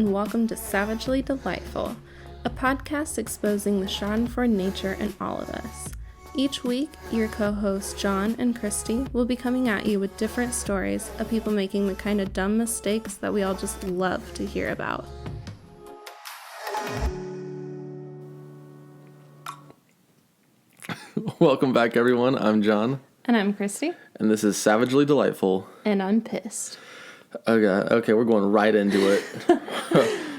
and welcome to Savagely Delightful, a podcast exposing the schadenfreude nature in all of us. Each week, your co-hosts John and Christy will be coming at you with different stories of people making the kind of dumb mistakes that we all just love to hear about. Welcome back, everyone. I'm John. And I'm Christy. And this is Savagely Delightful. And I'm pissed. Okay, we're going right into it.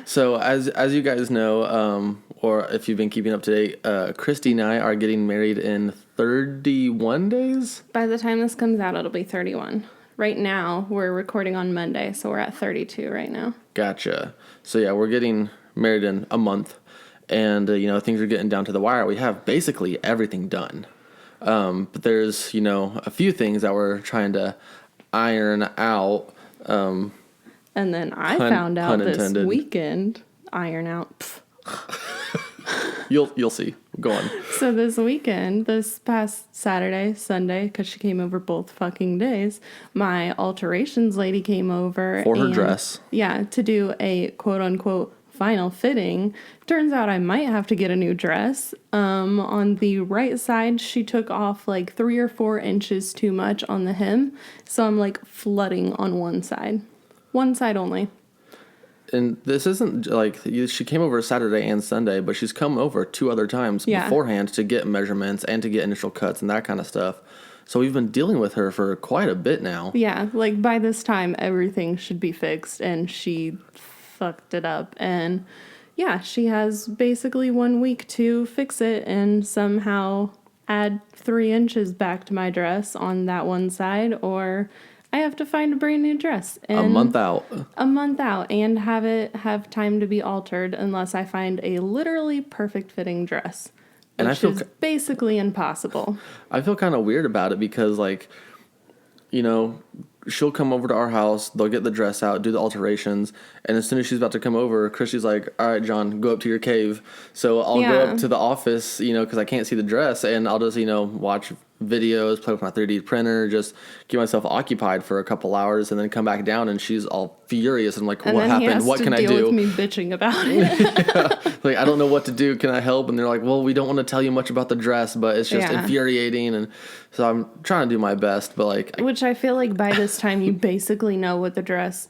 So, as you guys know, or if you've been keeping up to date, Christy and I are getting married in 31 days? By the time this comes out, it'll be 31. Right now, we're recording on Monday, so we're at 32 right now. Gotcha. So, yeah, we're getting married in a month. And, things are getting down to the wire. We have basically everything done. But there's, a few things that we're trying to iron out. And then I found out this weekend, iron out. You'll see. Go on. So this weekend, this past Saturday, Sunday, because she came over both fucking days, my alterations lady came over. For her dress. Yeah, to do a quote-unquote final fitting. Turns out I might have to get a new dress. On the right side, she took off like 3 or 4 inches too much on the hem. So I'm like flooding on one side. One side only. And this isn't like, she came over Saturday and Sunday, but she's come over 2 other times beforehand to get measurements and to get initial cuts and that kind of stuff. So we've been dealing with her for quite a bit now. Yeah, like by this time, everything should be fixed, and she fucked it up. And yeah, she has basically 1 week to fix it and somehow add 3 inches back to my dress on that one side, or I have to find a brand new dress. And a month out. And have time to be altered unless I find a literally perfect fitting dress. And which is basically impossible. I feel kind of weird about it because, she'll come over to our house, they'll get the dress out, do the alterations, and as soon as she's about to come over, Christy's like, all right, John, go up to your cave. So I'll go up to the office, because I can't see the dress, and I'll just, watch videos, play with my 3D printer, just keep myself occupied for a couple hours, and then come back down, and she's all furious. I'm like, what happened? What can I do? And then he has to deal with me bitching about it. Yeah. Like, I don't know what to do. Can I help? And they're like, well, we don't want to tell you much about the dress, but it's just infuriating. And so I'm trying to do my best, but which I feel like by this time you basically know what the dress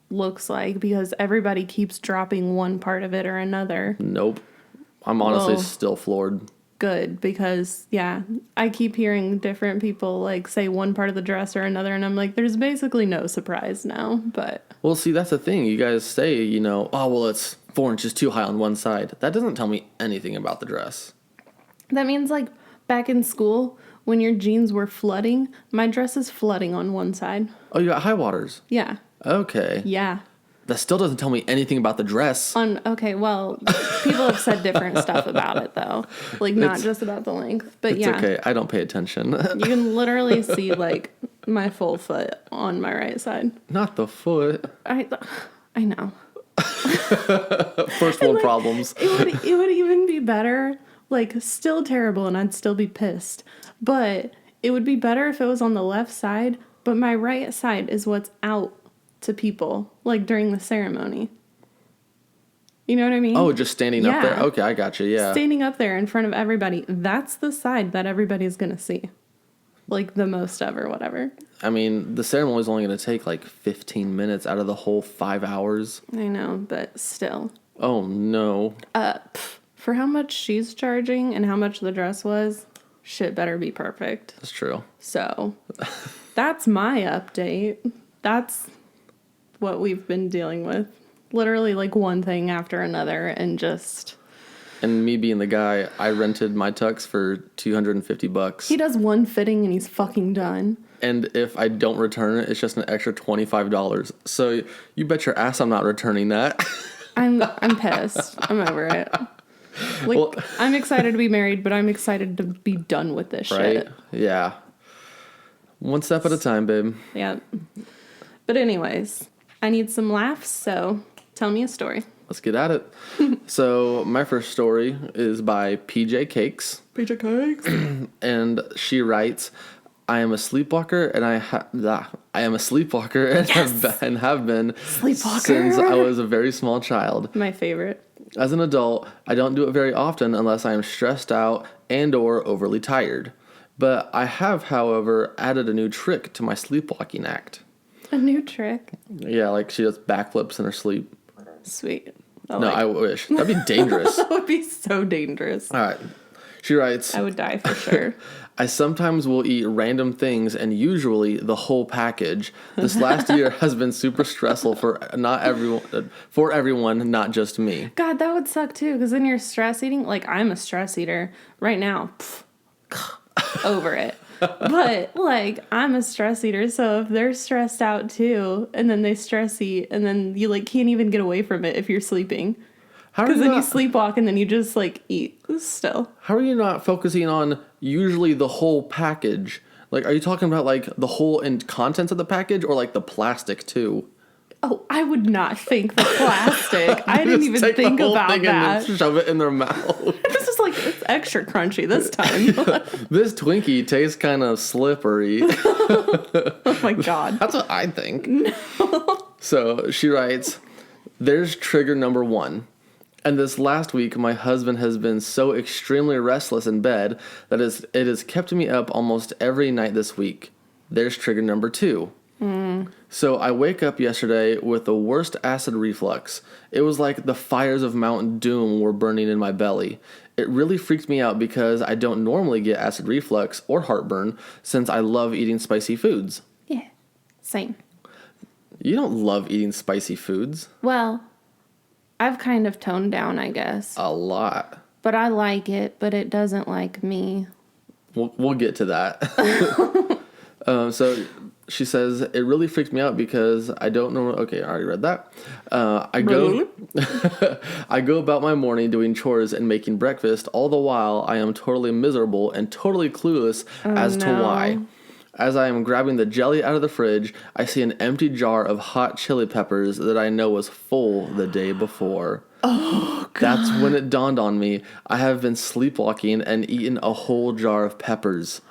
looks like because everybody keeps dropping one part of it or another. Nope. I'm honestly still floored. Good, because I keep hearing different people say one part of the dress or another, and I'm like, there's basically no surprise now. But well, see, that's the thing. You guys say, it's 4 inches too high on one side. That doesn't tell me anything about the dress. That means back in school when your jeans were flooding, my dress is flooding on one side. Oh, you got high waters. Yeah. Okay. Yeah. That still doesn't tell me anything about the dress. Okay, well, people have said different stuff about it, though. Not just about the length. But it's okay. I don't pay attention. You can literally see, my full foot on my right side. Not the foot. I know. First world problems. It would even be better, still terrible, and I'd still be pissed. But it would be better if it was on the left side, but my right side is what's out to people, during the ceremony. You know what I mean? Oh, just standing up there? Okay, I got you, yeah. Standing up there in front of everybody. That's the side that everybody's going to see. The most of or whatever. I mean, the ceremony is only going to take 15 minutes out of the whole 5 hours. I know, but still. Oh, no. For how much she's charging and how much the dress was, shit better be perfect. That's true. So, that's my update. That's what we've been dealing with. Literally one thing after another and just... And me being the guy, I rented my tux for $250. He does one fitting and he's fucking done. And if I don't return it, it's just an extra $25. So you bet your ass I'm not returning that. I'm pissed. I'm over it. I'm excited to be married, but I'm excited to be done with this shit. Yeah. One step at a time, babe. Yeah. But anyways, I need some laughs, so tell me a story. Let's get at it. So my first story is by PJ Cakes. PJ Cakes. And she writes, I am a sleepwalker, and I am a sleepwalker, and have been Sleepwalker. since I was a very small child. My favorite. As an adult, I don't do it very often unless I am stressed out and or overly tired. But I have, however, added a new trick to my sleepwalking act. A new trick? Yeah, like she does backflips in her sleep. Sweet. I wish. That'd be dangerous. That would be so dangerous. All right. She writes, I would die for sure. I sometimes will eat random things and usually the whole package. This last year has been super stressful for everyone, not just me. God, that would suck too, because then you're stress eating. Like, I'm a stress eater right now. Over it. But, like, I'm a stress eater, so if they're stressed out too, and then they stress eat, and then you, like, can't even get away from it if you're sleeping. Because then you sleepwalk and then you just, like, eat still. How are you not focusing on usually the whole package? Like, are you talking about, like, the whole contents of the package or, like, the plastic, too? Oh, I would not think the plastic. I didn't even think about that. And shove it in their mouth. This is, like, it's extra crunchy this time. This Twinkie tastes kind of slippery. Oh, my God. That's what I think. No. So, she writes, there's trigger number 1. And this last week, my husband has been so extremely restless in bed that it has kept me up almost every night this week. There's trigger number 2. So I wake up yesterday with the worst acid reflux. It was like the fires of Mount Doom were burning in my belly. It really freaked me out because I don't normally get acid reflux or heartburn since I love eating spicy foods. Yeah, same. You don't love eating spicy foods? Well, I've kind of toned down, I guess. A lot. But I like it, but it doesn't like me. We'll get to that. So she says, it really freaked me out because I don't know. Okay, I already read that. I go about my morning doing chores and making breakfast. All the while, I am totally miserable and totally clueless as to why. As I am grabbing the jelly out of the fridge, I see an empty jar of hot chili peppers that I know was full the day before. Oh, God. That's when it dawned on me. I have been sleepwalking and eaten a whole jar of peppers.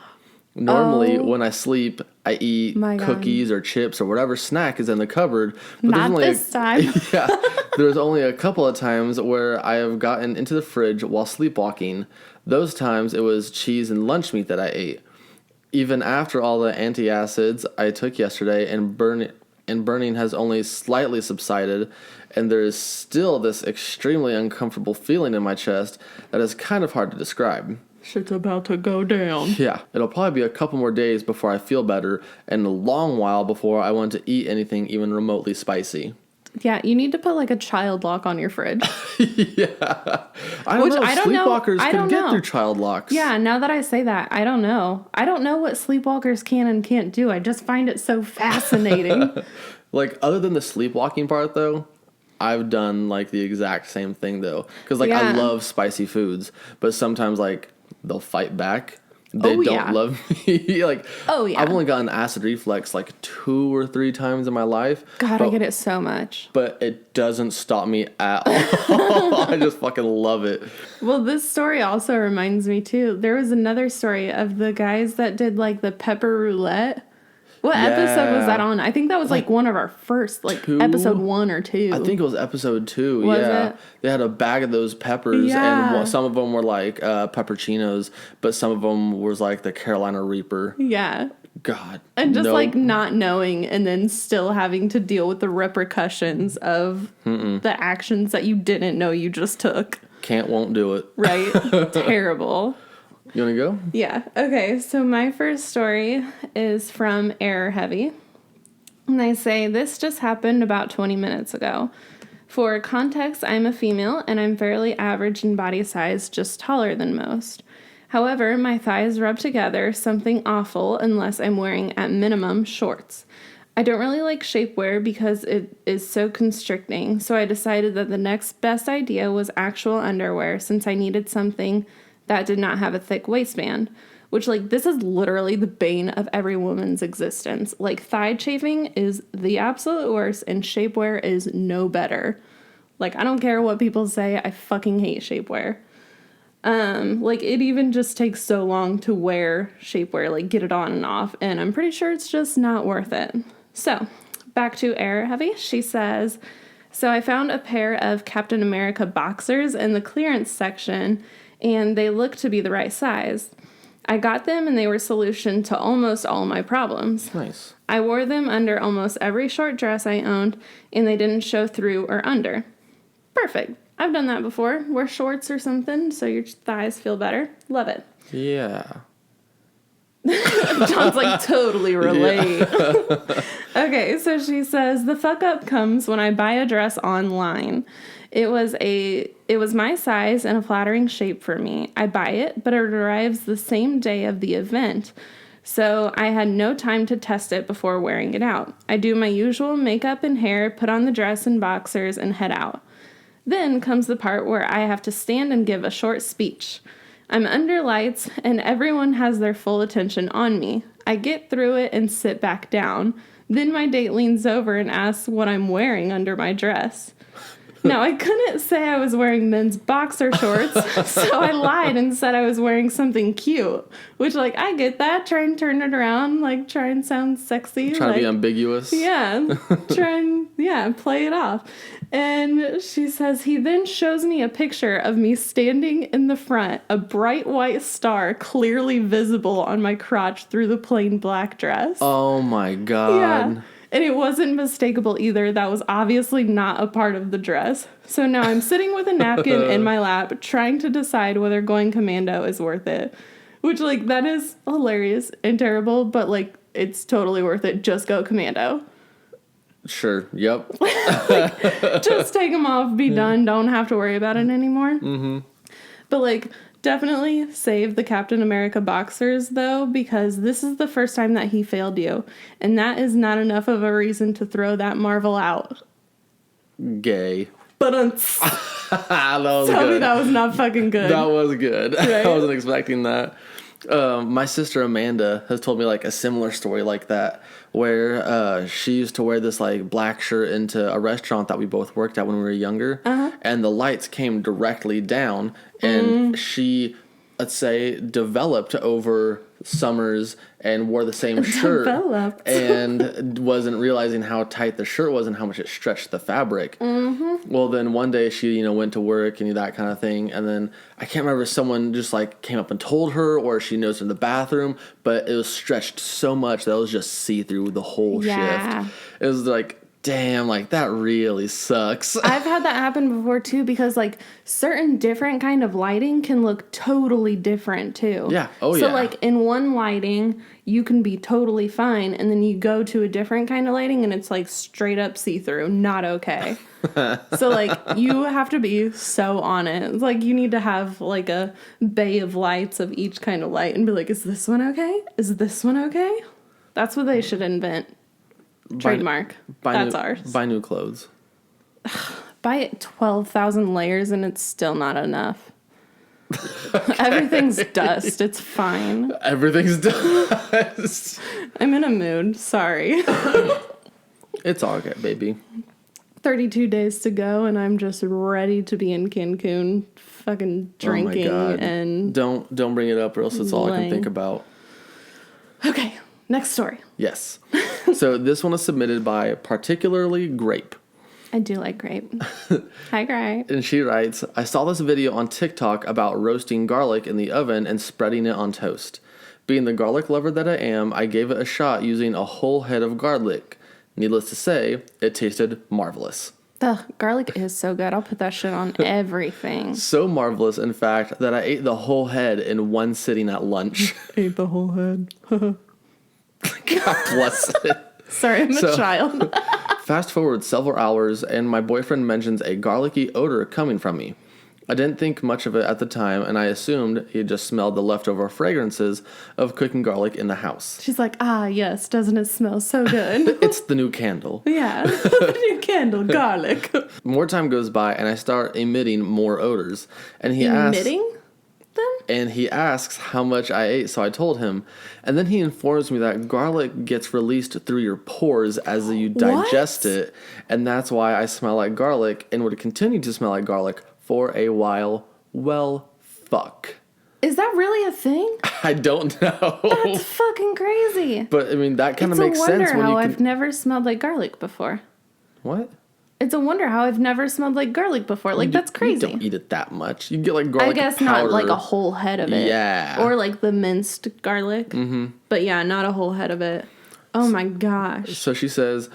Normally, when I sleep, I eat cookies or chips or whatever snack is in the cupboard. But not this time. Yeah, there's only a couple of times where I have gotten into the fridge while sleepwalking. Those times, it was cheese and lunch meat that I ate. Even after all the antacids I took yesterday and burning has only slightly subsided, and there is still this extremely uncomfortable feeling in my chest that is kind of hard to describe. Shit's about to go down. Yeah, it'll probably be a couple more days before I feel better, and a long while before I want to eat anything even remotely spicy. Yeah, you need to put like a child lock on your fridge. Yeah. I don't know. Sleepwalkers can get through child locks. Yeah, now that I say that, I don't know. I don't know what sleepwalkers can and can't do. I just find it so fascinating. Like, other than the sleepwalking part, though, I've done, like, the exact same thing, though. Because, like, I love spicy foods, but sometimes, like, they'll fight back. They don't love me. Like, I've only gotten acid reflux like 2 or 3 times in my life. God, I get it so much. But it doesn't stop me at all. I just fucking love it. Well, this story also reminds me, too. There was another story of the guys that did, like, the pepper roulette. What episode was that on? I think that was like one of our first, like episode 1 or 2. I think it was episode 2. Was it? They had a bag of those peppers, and some of them were like pepperoncinos, but some of them was like the Carolina Reaper. Yeah. God. And just like not knowing, and then still having to deal with the repercussions of the actions that you didn't know you just took. Won't do it. Right? Terrible. You want to go? Yeah. Okay, so my first story is from Error Heavy. And I say, this just happened about 20 minutes ago. For context, I'm a female, and I'm fairly average in body size, just taller than most. However, my thighs rub together, something awful unless I'm wearing, at minimum, shorts. I don't really like shapewear because it is so constricting, so I decided that the next best idea was actual underwear, since I needed something that did not have a thick waistband, which, like, this is literally the bane of every woman's existence. Like, thigh chafing is the absolute worst, and shapewear is no better. Like, I don't care what people say, I fucking hate shapewear. Like, it even just takes so long to wear shapewear, like, get it on and off, and I'm pretty sure it's just not worth it. So, back to Air Heavy. She says, so I found a pair of Captain America boxers in the clearance section, and they look to be the right size. I got them, and they were solution to almost all my problems. Nice. I wore them under almost every short dress I owned, and they didn't show through or under. Perfect. I've done that before. Wear shorts or something so your thighs feel better. Love it. Yeah. John's like, totally relate. Yeah. Okay, so she says, the fuck up comes when I buy a dress online. It was my size and a flattering shape for me. I buy it, but it arrives the same day of the event. So I had no time to test it before wearing it out. I do my usual makeup and hair, put on the dress and boxers, and head out. Then comes the part where I have to stand and give a short speech. I'm under lights, and everyone has their full attention on me. I get through it and sit back down. Then my date leans over and asks what I'm wearing under my dress. Now, I couldn't say I was wearing men's boxer shorts, so I lied and said I was wearing something cute. Which, like, I get that. Try and turn it around. Like, try and sound sexy. Try to be ambiguous. Yeah. Play it off. And she says, he then shows me a picture of me standing in the front, a bright white star clearly visible on my crotch through the plain black dress. Oh, my God. Yeah. And it wasn't mistakable either. That was obviously not a part of the dress. So now I'm sitting with a napkin in my lap, trying to decide whether going commando is worth it. Which, like, that is hilarious and terrible, but, like, it's totally worth it. Just go commando. Sure. Yep. Just take them off, be done. Don't have to worry about it anymore. Mm-hmm. But, like, definitely save the Captain America boxers, though, because this is the first time that he failed you. And that is not enough of a reason to throw that Marvel out. Gay. But that was tell good. me that was not fucking good. That was good. Right? I wasn't expecting that. My sister Amanda has told me, like, a similar story like that, where she used to wear this, like, black shirt into a restaurant that we both worked at when we were younger, and the lights came directly down, and she, let's say, developed over summers and wore the same shirt and wasn't realizing how tight the shirt was and how much it stretched the fabric. Mm-hmm. Well, then one day she, went to work and that kind of thing, and then I can't remember if someone just, like, came up and told her or she noticed in the bathroom, but it was stretched so much that it was just see-through the whole shift. It was like, damn, like, that really sucks. I've had that happen before, too, because, like, certain different kind of lighting can look totally different, too. Yeah. Oh, so, yeah. So, like, in one lighting, you can be totally fine, and then you go to a different kind of lighting, and it's, like, straight up see-through. Not okay. So, like, you have to be so on it. It's like, you need to have, like, a bay of lights of each kind of light and be like, is this one okay? Is this one okay? That's what they should invent. Trademark. That's ours. Buy new clothes. Buy 12,000 layers and it's still not enough. Okay. Everything's dust. It's fine. Everything's dust. I'm in a mood. Sorry. It's all good, baby. 32 days to go and I'm just ready to be in Cancun fucking drinking. Oh my God. And don't bring it up or else it's all I can think about. Okay. Next story. Yes. So this one is submitted by Particularly Grape. I do like grape. Hi, Grape. And she writes, I saw this video on TikTok about roasting garlic in the oven and spreading it on toast. Being the garlic lover that I am, I gave it a shot using a whole head of garlic. Needless to say, it tasted marvelous. Ugh, garlic is so good. I'll put that shit on everything. So marvelous, in fact, that I ate the whole head in one sitting at lunch. Ate the whole head. God bless it. Sorry, I'm a child. Fast forward several hours, and my boyfriend mentions a garlicky odor coming from me. I didn't think much of it at the time, and I assumed he just smelled the leftover fragrances of cooking garlic in the house. She's like, yes, doesn't it smell so good? It's the new candle. Yeah, the new candle, garlic. More time goes by, and I start emitting more odors. And he asks... Emitting? And he asks how much I ate, so I told him. And then he informs me that garlic gets released through your pores as you digest it. And that's why I smell like garlic and would continue to smell like garlic for a while. Well, fuck. Is that really a thing? I don't know. That's fucking crazy. But, I mean, that kind of makes sense when It's a wonder how you I've never smelled like garlic before. What? It's a wonder how I've never smelled like garlic before. Like, that's crazy. You don't eat it that much. You get, like, garlic powder. I guess not, like, a whole head of it. Yeah. Or, like, the minced garlic. Mm-hmm. But, yeah, not a whole head of it. Oh, my gosh. So she says,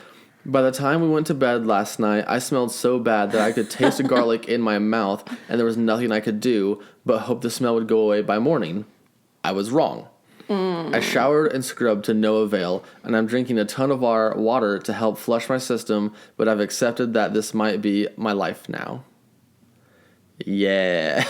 by the time we went to bed last night, I smelled so bad that I could taste the garlic in my mouth, and there was nothing I could do but hope the smell would go away by morning. I was wrong. I showered and scrubbed to no avail, and I'm drinking a ton of our water to help flush my system, but I've accepted that this might be my life now. Yeah.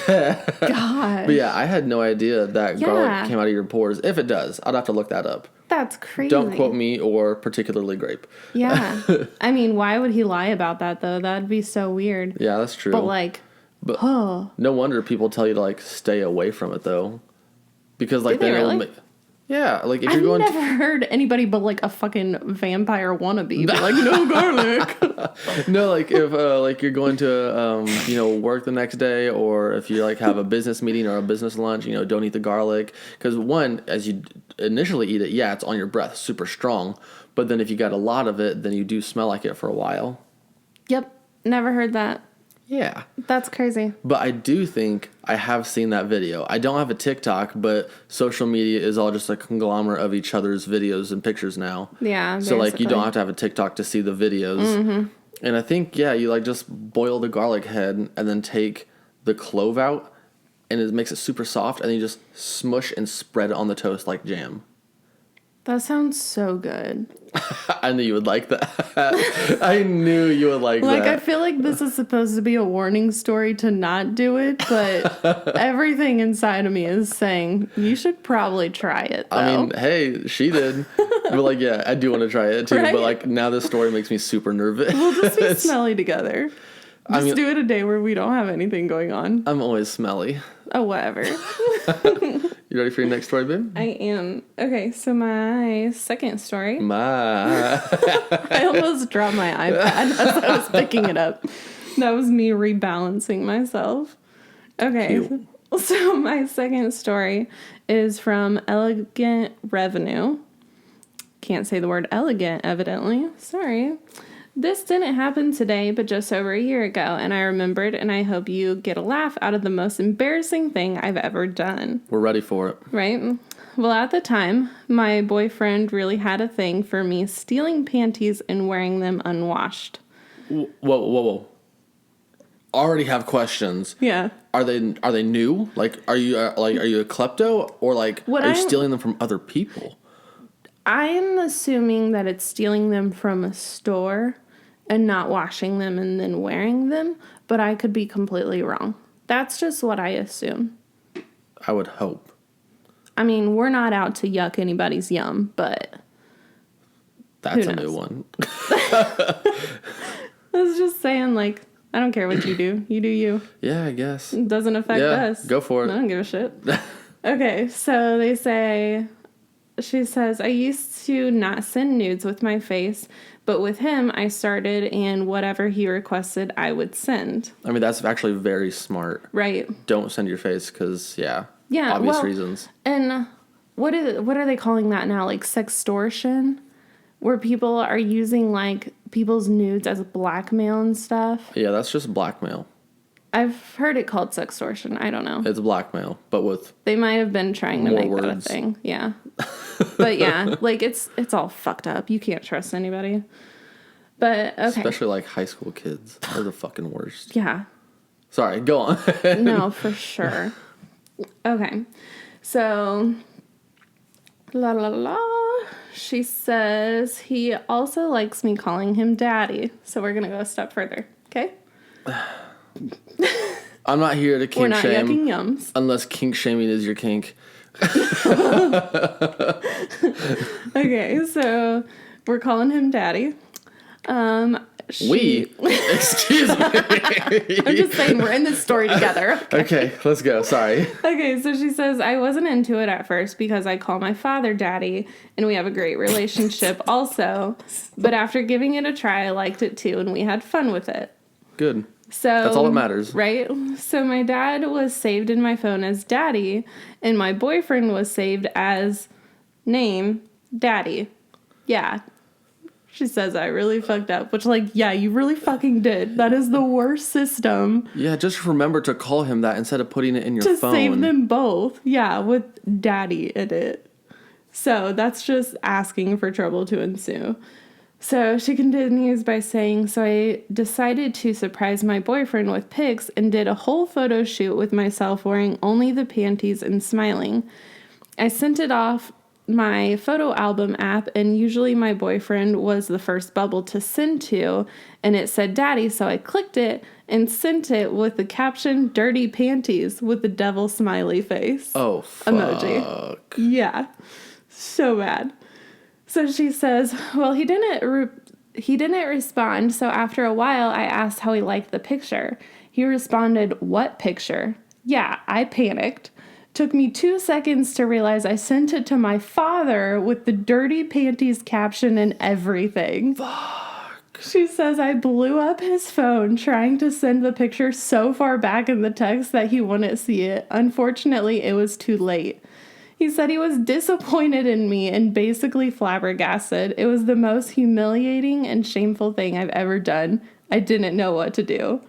God. But yeah, I had no idea that garlic came out of your pores. If it does, I'd have to look that up. That's crazy. Don't quote me or Particularly Grape. Yeah. I mean, why would he lie about that, though? That'd be so weird. Yeah, that's true. But, like, no wonder people tell you to, like, stay away from it, though. Because, like, Did they really? Yeah, like, if you're going I've never heard anybody but, like, a fucking vampire wannabe be like, no garlic. No, like, if, like, you're going to, you know, work the next day, or if you, like, have a business meeting or a business lunch, you know, don't eat the garlic. Because, one, as you initially eat it, yeah, it's on your breath, super strong. But then if you got a lot of it, then you do smell like it for a while. Yep. Never heard that. Yeah. That's crazy. But I do think I have seen that video. I don't have a TikTok, but social media is all just a conglomerate of each other's videos and pictures now. Yeah. So, like, you don't have to have a TikTok to see the videos. Mm-hmm. And I think, yeah, you, like, just boil the garlic head and then take the clove out, and it makes it super soft, and then you just smush and spread it on the toast like jam. That sounds so good. I knew you would like that. I knew you would like that. Like, I feel like this is supposed to be a warning story to not do it, but everything inside of me is saying, you should probably try it, though. I mean, hey, she did. But, like, yeah, I do want to try it, too. Right? But, like, now this story makes me super nervous. We'll just be smelly together. Just do it a day where we don't have anything going on. I'm always smelly. Oh, whatever. You ready for your next story, babe? I am. Okay, so my second story. I almost dropped my iPad as I was picking it up. That was me rebalancing myself. Okay, Cute. So my second story is from Elegant Revenue. Can't say the word elegant, evidently. Sorry. This didn't happen today, but just over a year ago, and I remembered, and I hope you get a laugh out of the most embarrassing thing I've ever done. We're ready for it. Right? Well, at the time, my boyfriend really had a thing for me stealing panties and wearing them unwashed. Whoa. Already have questions. Yeah. Are they new? Like, are you a klepto, or, like, are you stealing them from other people? I'm assuming that it's stealing them from a store and not washing them and then wearing them, but I could be completely wrong. That's just what I assume. I would hope. I mean, we're not out to yuck anybody's yum, but that's a new one. I was just saying, like, I don't care what you do. You do you. Yeah, I guess. It doesn't affect us. Go for it. I don't give a shit. Okay, so they say... She says, I used to not send nudes with my face, but with him, I started, and whatever he requested, I would send. I mean, that's actually very smart. Right. Don't send your face because, obvious reasons. And what are they calling that now? Like sextortion? Where people are using, like, people's nudes as blackmail and stuff? Yeah, that's just blackmail. I've heard it called sextortion. I don't know. It's blackmail, but with They might have been trying to make that a thing. Yeah. But yeah, like it's all fucked up. You can't trust anybody. But okay. Especially like high school kids. They're the fucking worst. Yeah. Sorry, go on. No, for sure. Okay. So la la la. She says he also likes me calling him daddy. So we're gonna go a step further. Okay? I'm not here to kink shame. We're not yucking yums. Unless kink shaming is your kink. Okay, so we're calling him daddy. Excuse me. I'm just saying we're in this story together. Okay, let's go. Sorry. Okay, so she says, I wasn't into it at first because I call my father daddy and we have a great relationship also. But after giving it a try, I liked it too and we had fun with it. Good. So that's all that matters. Right? So my dad was saved in my phone as Daddy, and my boyfriend was saved as name Daddy. Yeah. She says I really fucked up, which, like, yeah, you really fucking did. That is the worst system. Yeah, just remember to call him that instead of putting it in your phone. To save them both. Yeah, with Daddy in it. So that's just asking for trouble to ensue. So she continues by saying, so I decided to surprise my boyfriend with pics and did a whole photo shoot with myself wearing only the panties and smiling. I sent it off my photo album app, and usually my boyfriend was the first bubble to send to, and it said Daddy, so I clicked it and sent it with the caption dirty panties with the devil smiley face. Oh, fuck. Emoji. Yeah. So bad. So she says, well, he didn't respond, so after a while I asked how he liked the picture. He responded, what picture? Yeah, I panicked. Took me 2 seconds to realize I sent it to my father with the dirty panties caption and everything. Fuck. She says I blew up his phone trying to send the picture so far back in the text that he wouldn't see it. Unfortunately, it was too late. He said he was disappointed in me and basically flabbergasted. It was the most humiliating and shameful thing I've ever done. I didn't know what to do.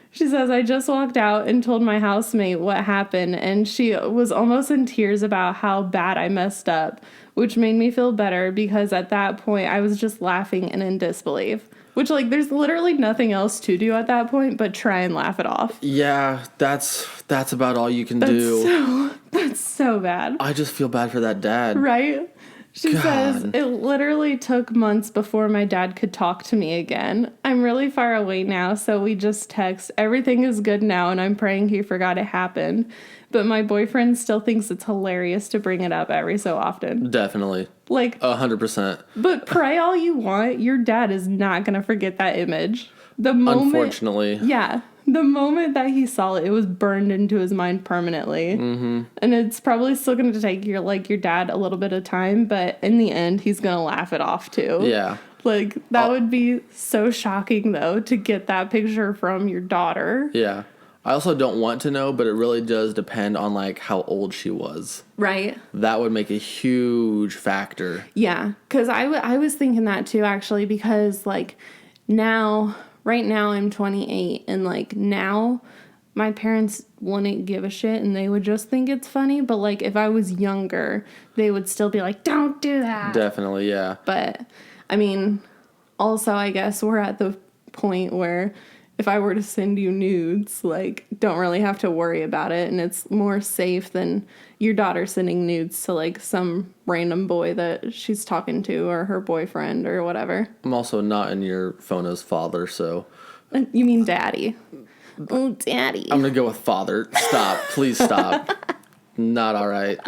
She says, I just walked out and told my housemate what happened, and she was almost in tears about how bad I messed up, which made me feel better because at that point I was just laughing and in disbelief. Which, like, there's literally nothing else to do at that point but try and laugh it off. Yeah, that's about all you can do. That's so bad. I just feel bad for that dad. Right? She God. says, it literally took months before my dad could talk to me again. I'm really far away now, so we just text. Everything is good now, and I'm praying he forgot it happened. But my boyfriend still thinks it's hilarious to bring it up every so often. Definitely. Like 100%. But pray all you want, your dad is not going to forget that image. The moment, unfortunately. Yeah. The moment that he saw it, it was burned into his mind permanently. Mm-hmm. And it's probably still going to take your dad a little bit of time, but in the end, he's going to laugh it off too. Yeah. Like, that would be so shocking, though, to get that picture from your daughter. Yeah. I also don't want to know, but it really does depend on, like, how old she was. Right. That would make a huge factor. Yeah. Because I was thinking that, too, actually, because, like, right now I'm 28, and, like, now my parents wouldn't give a shit, and they would just think it's funny. But, like, if I was younger, they would still be like, don't do that. Definitely, yeah. But, I mean, also, I guess we're at the point where if I were to send you nudes, like, don't really have to worry about it. And it's more safe than your daughter sending nudes to, like, some random boy that she's talking to or her boyfriend or whatever. I'm also not in your phone as father, so. You mean daddy. Oh, daddy. I'm going to go with father. Stop. Please stop. Not all right.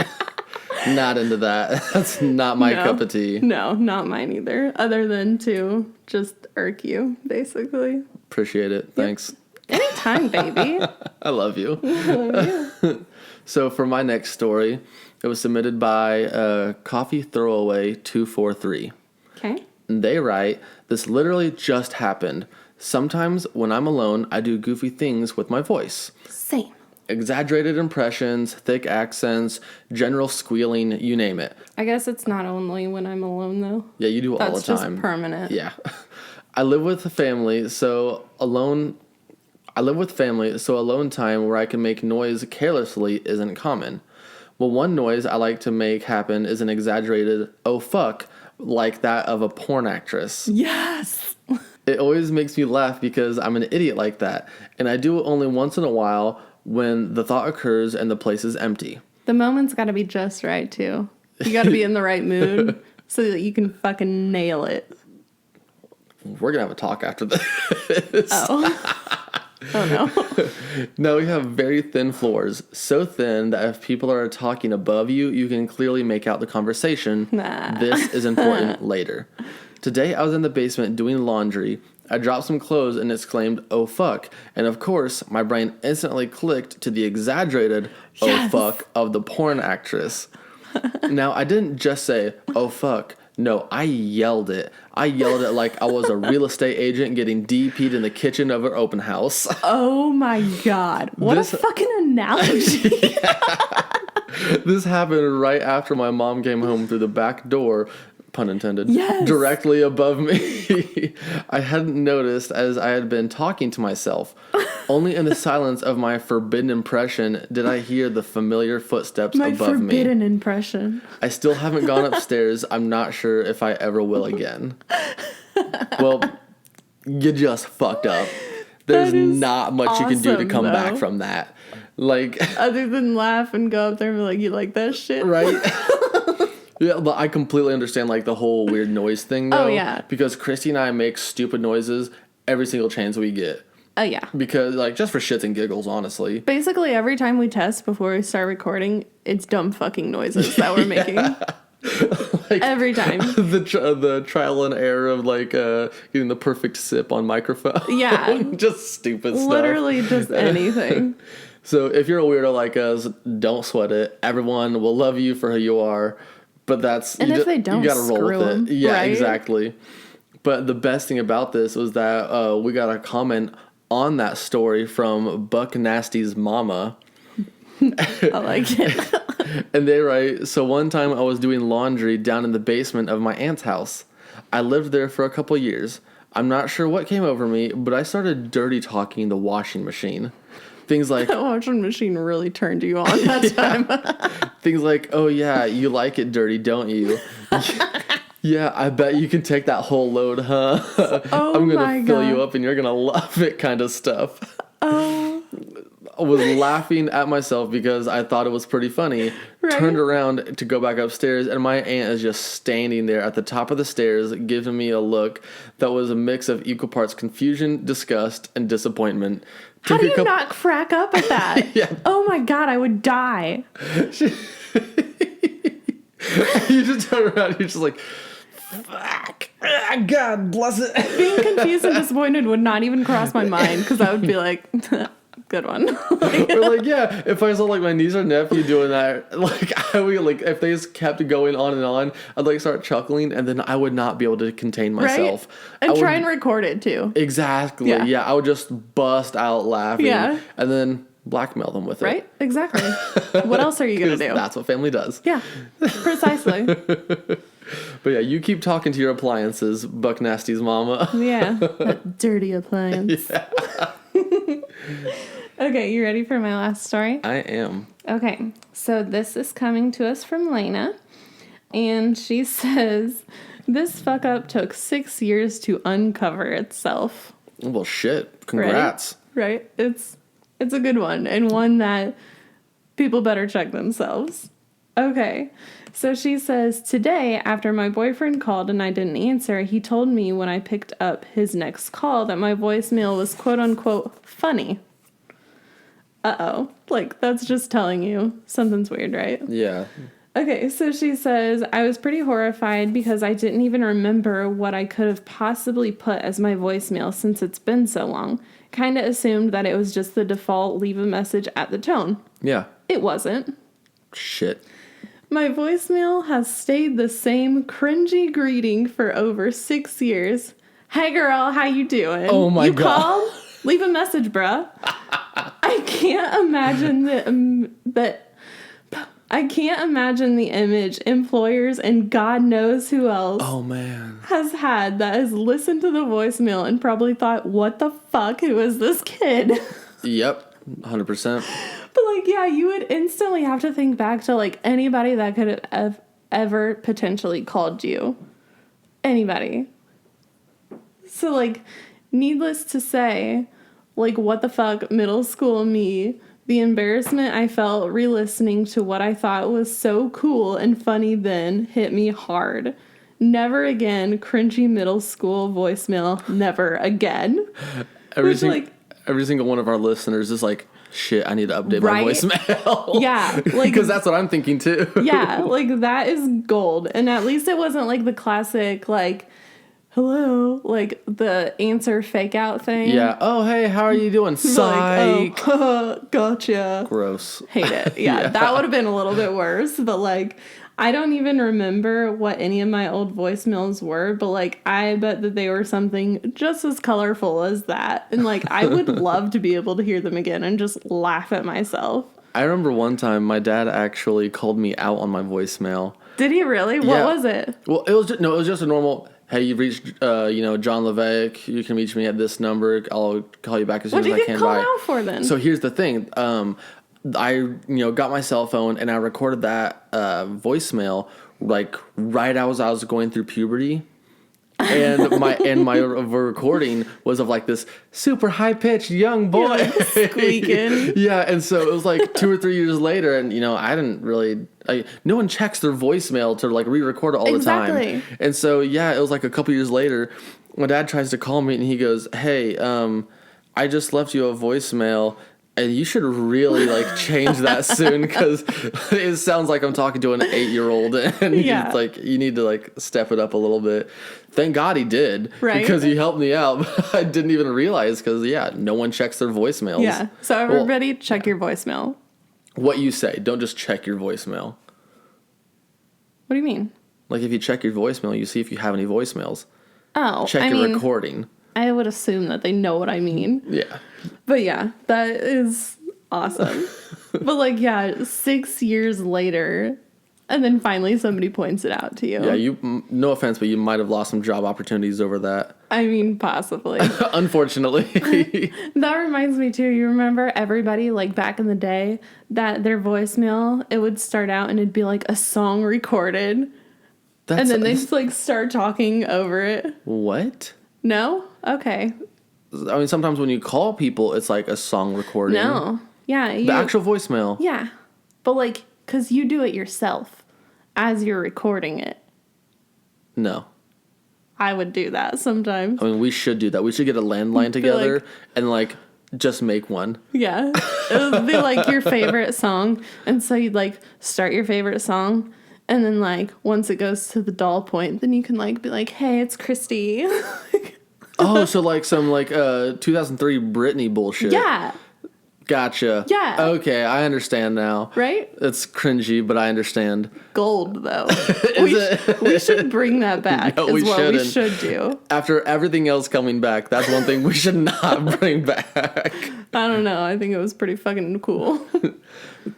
Not into that. That's not my cup of tea. No, not mine either. Other than to just irk you, basically. Appreciate it. Thanks. Anytime, baby. I love you. I love you. So for my next story, it was submitted by Coffee Throwaway 243. Okay. And they write, this literally just happened. Sometimes when I'm alone, I do goofy things with my voice. Same. Exaggerated impressions, thick accents, general squealing, you name it. I guess it's not only when I'm alone, though. Yeah, you do it all the time. That's just permanent. Yeah. I live with family, so alone time where I can make noise carelessly isn't common. Well, one noise I like to make happen is an exaggerated, oh fuck, like that of a porn actress. Yes! It always makes me laugh because I'm an idiot like that, and I do it only once in a while when the thought occurs and the place is empty. The moment's gotta be just right, too. You gotta be in the right mood so that you can fucking nail it. We're gonna have a talk after this. Oh. Oh, no. No, we have very thin floors. So thin that if people are talking above you, you can clearly make out the conversation. Nah. This is important later. Today, I was in the basement doing laundry. I dropped some clothes and exclaimed, oh fuck. And of course, my brain instantly clicked to the exaggerated, oh fuck, of the porn actress. Now, I didn't just say, oh fuck. No, I yelled it. I yelled it like I was a real estate agent getting DP'd in the kitchen of an open house. Oh my God. What a fucking analogy. This happened right after my mom came home through the back door, pun intended, yes. directly above me. I hadn't noticed as I had been talking to myself. Only in the silence of my forbidden impression did I hear the familiar footsteps above me. My forbidden impression. I still haven't gone upstairs. I'm not sure if I ever will again. Well, you just fucked up. There's not much you can do to come back from that. Like, other than laugh and go up there and be like, you like that shit? Right? Yeah, but I completely understand, like, the whole weird noise thing, though. Oh, yeah. Because Christy and I make stupid noises every single chance we get. Oh, yeah. Because, like, just for shits and giggles, honestly. Basically, every time we test before we start recording, it's dumb fucking noises that we're making. Like, every time. The trial and error of, like, getting the perfect sip on microphone. Yeah. Just stupid stuff. Literally just anything. So if you're a weirdo like us, don't sweat it. Everyone will love you for who you are. But that's... And if they don't, you gotta roll with them, it. Yeah, right? Exactly. But the best thing about this was that we got a comment on that story from Buck Nasty's mama. I like it. And they write, so one time I was doing laundry down in the basement of my aunt's house. I lived there for a couple years. I'm not sure what came over me, but I started dirty talking the washing machine. Things like... That washing machine really turned you on that time. Things like, oh yeah, you like it dirty, don't you? Yeah, I bet you can take that whole load, huh? Oh, I'm going to fill you up and you're going to love it kind of stuff. Oh. I was laughing at myself because I thought it was pretty funny. Right. Turned around to go back upstairs and my aunt is just standing there at the top of the stairs giving me a look that was a mix of equal parts confusion, disgust, and disappointment. How do you not crack up at that? Yeah. Oh my God, I would die. You just turn around and you're just like, fuck, God bless it. Being confused and disappointed would not even cross my mind because I would be like, good one. Or like, yeah, if I saw like my niece or nephew doing that, like I would like if they just kept going on, I'd like start chuckling and then I would not be able to contain myself. Right? And try and record it too. Exactly. Yeah, I would just bust out laughing. Yeah. And then blackmail them with it. Right? Exactly. What else are you going to do? That's what family does. Yeah. Precisely. But yeah, you keep talking to your appliances, Buck Nasty's mama. Yeah. That dirty appliance. Yeah. Okay, you ready for my last story? I am. Okay, so this is coming to us from Lena. And she says, this fuck up took 6 years to uncover itself. Well, shit. Congrats. Right? It's a good one, and one that people better check themselves. Okay, so she says, today, after my boyfriend called and I didn't answer, he told me when I picked up his next call that my voicemail was quote-unquote funny. Uh-oh. Like, that's just telling you something's weird, right? Yeah. Okay, so she says, I was pretty horrified because I didn't even remember what I could have possibly put as my voicemail since it's been so long. Kind of assumed that it was just the default leave a message at the tone. Yeah. It wasn't. Shit. My voicemail has stayed the same cringy greeting for over 6 years. Hey girl, how you doing? Oh my God. You called? Leave a message, bruh. I can't imagine I can't imagine the image employers and God knows who else has had that has listened to the voicemail and probably thought, what the fuck? Who is this kid? Yep, 100%. But like, yeah, you would instantly have to think back to like anybody that could have ever potentially called you. Anybody. So like, needless to say, like, what the fuck, middle school me, the embarrassment I felt re-listening to what I thought was so cool and funny then hit me hard. Never again, cringy middle school voicemail, never again. Every single one of our listeners is like, shit, I need to update my voicemail. Yeah. Like, because that's what I'm thinking too. Yeah, like that is gold. And at least it wasn't like the classic, like, hello, like the answer fake out thing. Yeah. Oh, hey, how are you doing? Psych. Like, oh, gotcha. Gross. Hate it. Yeah, that would have been a little bit worse. But like, I don't even remember what any of my old voicemails were, but, like, I bet that they were something just as colorful as that. And, like, I would love to be able to hear them again and just laugh at myself. I remember one time my dad actually called me out on my voicemail. Did he really? What was it? Well, it was just a normal, hey, you've reached, John Levesque. You can reach me at this number. I'll call you back as soon as I can. What did you get called out for then? So here's the thing. I got my cell phone and I recorded that voicemail like right as I was going through puberty, and my recording was of like this super high pitched young boy squeaking. Yeah, and so it was like 2 or 3 years later, and I didn't really. No one checks their voicemail to like re-record it all the time, and so it was like a couple years later. My dad tries to call me and he goes, "Hey, I just left you a voicemail. And you should really, like, change that soon because it sounds like I'm talking to an 8-year-old and you need to, like, step it up a little bit." Thank God he did. Right. Because he helped me out. I didn't even realize because, no one checks their voicemails. Yeah. So everybody check your voicemail. What you say. Don't just check your voicemail. What do you mean? Like, if you check your voicemail, you see if you have any voicemails. Oh, Check your recording. I would assume that they know what I mean. Yeah. But yeah, that is awesome. But 6 years later, and then finally somebody points it out to you. Yeah, no offense, but you might have lost some job opportunities over that. I mean, possibly. Unfortunately. That reminds me too, you remember everybody, like, back in the day, that their voicemail, it would start out and it'd be like a song recorded. And then they just, like, start talking over it. What? No? Okay. I mean, sometimes when you call people, it's like a song recording. No. Yeah. The actual voicemail. Yeah. But, like, because you do it yourself as you're recording it. No. I would do that sometimes. I mean, we should do that. We should get a landline together and, like, just make one. Yeah. It would be, like, your favorite song. And so you'd, like, start your favorite song. And then, like, once it goes to the doll point, then you can, like, be like, "Hey, it's Christy." Oh, so, like, some, like, 2003 Britney bullshit. Yeah. Gotcha. Yeah. Okay, I understand now. Right? It's cringy, but I understand. Gold, though. We should bring that back. No, we should do. After everything else coming back, that's one thing we should not bring back. I don't know. I think it was pretty fucking cool.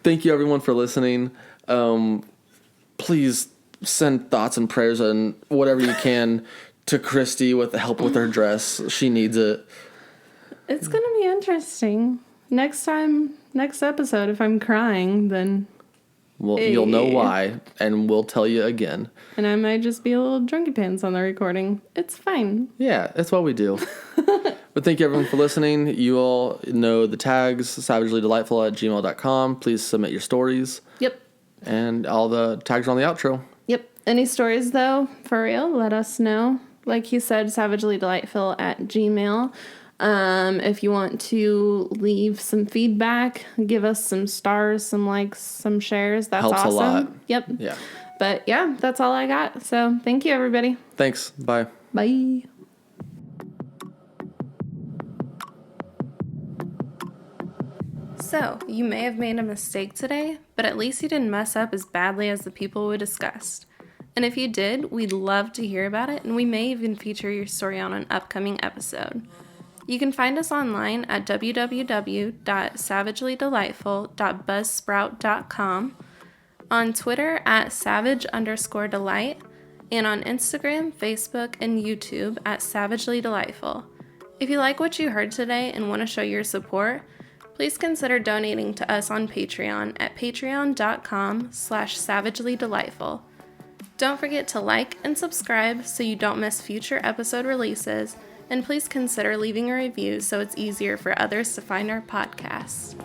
Thank you, everyone, for listening. Please send thoughts and prayers and whatever you can to Christy with the help with her dress. She needs it. It's going to be interesting. Next episode, if I'm crying, then... Well, you'll know why, and we'll tell you again. And I might just be a little drunky pants on the recording. It's fine. Yeah, that's what we do. But thank you, everyone, for listening. You all know the tags, savagellydelightful@gmail.com. Please submit your stories. Yep. And all the tags are on the outro. Yep. Any stories, though, for real, let us know. Like he said, savagellydelightful@gmail. If you want to leave some feedback, give us some stars, some likes, some shares. That's helps awesome. A lot. Yep. Yeah. But yeah, that's all I got. So thank you, everybody. Thanks. Bye. Bye. So, you may have made a mistake today, but at least you didn't mess up as badly as the people we discussed. And if you did, we'd love to hear about it, and we may even feature your story on an upcoming episode. You can find us online at www.savagellydelightful.buzzsprout.com, on Twitter at savage_delight, and on Instagram, Facebook, and YouTube at savagellydelightful. If you like what you heard today and want to show your support, please consider donating to us on Patreon at patreon.com/savagellydelightful. Don't forget to like and subscribe so you don't miss future episode releases, and please consider leaving a review so it's easier for others to find our podcast.